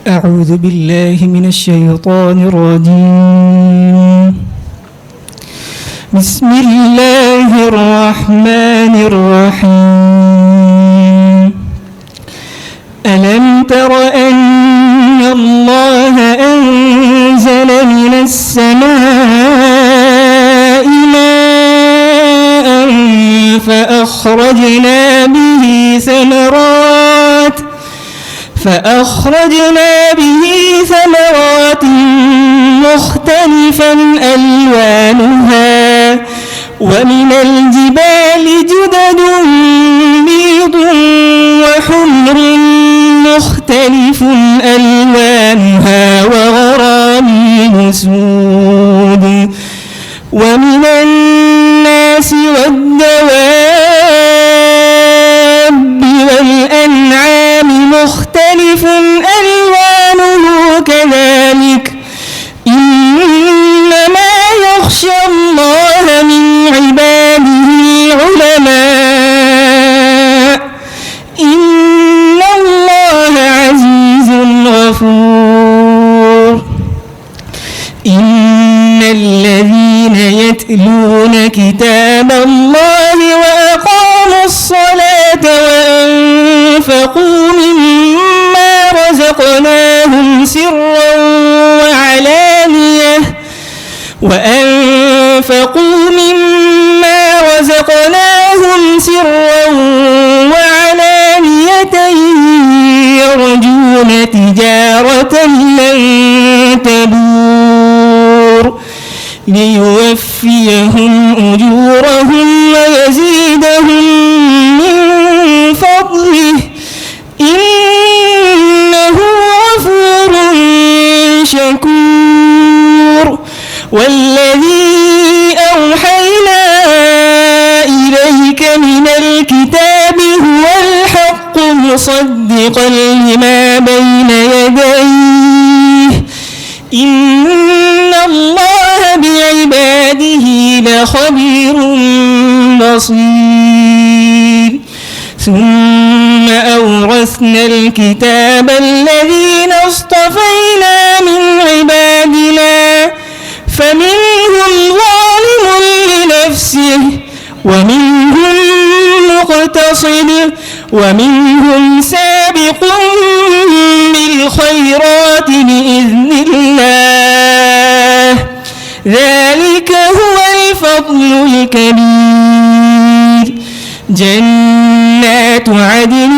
أعوذ بالله من الشيطان الرجيم. بسم الله الرحمن الرحيم. ألم تر أن الله أنزل من السماء ماء فأخرجنا به ثمرات مختلفا ألوانها ومن الجبال جدد بيض وحمر مختلف ألوانها وغرابيب سود ومن الناس والدواب والأنعام مختلف ألوانه كذلك إنما يخشى الله من عباده العلماء إن الله عزيز غفور. إن الذين يتلون كتاب الله وأقاموا الصلاة وأنفقوا مما رزقناهم سرا وعلانية يرجون تجارة لن تبور ليوفيهم أجورهم ويزيدهم من فضله إنه غفور شكور. والذي أوحينا إليك من الكتاب هو الحق مصدقا لما بين يديه إن الله بعباده لخبير بصير. ثم أورثنا الكتاب الذين اصطفينا من عبادنا فمنهم ظالم لنفسه ومنهم مقتصد ومنهم سابق بالخيرات بإذن الله ذلك هو الفضل الكبير. جنات عدن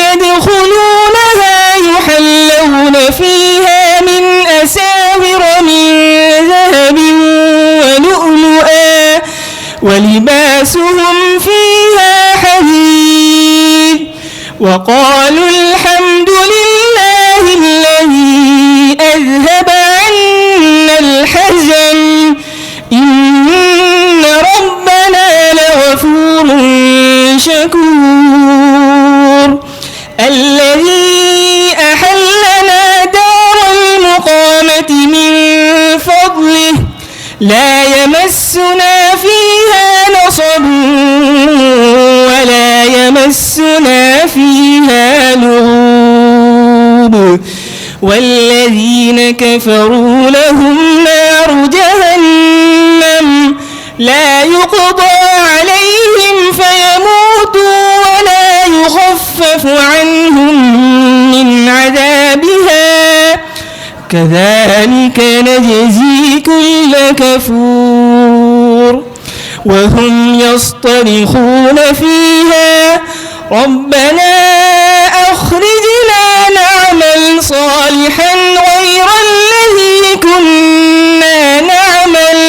يدخلونها يحلون فيها من أساور من ذهب ولؤلؤا ولباسهم فيها حرير وقالوا الحمد لله الذي أذهب عنا الحزن إن ربنا لغفور شكور. الذي أحلنا دار المقامة من فضله لا يمسنا فيها نصب ولا يمسنا فيها لغوب والذين كفروا لهم نار جهنم لا يقضى عليهم فيموتوا ولا يخفف عنهم من عذابها كذلك نجزي كل كفور. وهم يصطرخون فيها ربنا أخرجنا نعمل صالحا غير الذي كنا نعمل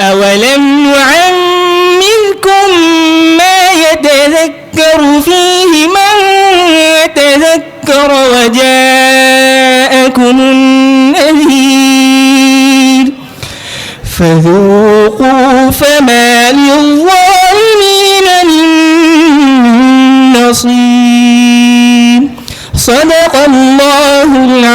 أولم نعمركم ما يتذكر فيه من يتذكر وجاءكم النذير فذوقوا فما للظالمين من نصير. صدق الله العظيم.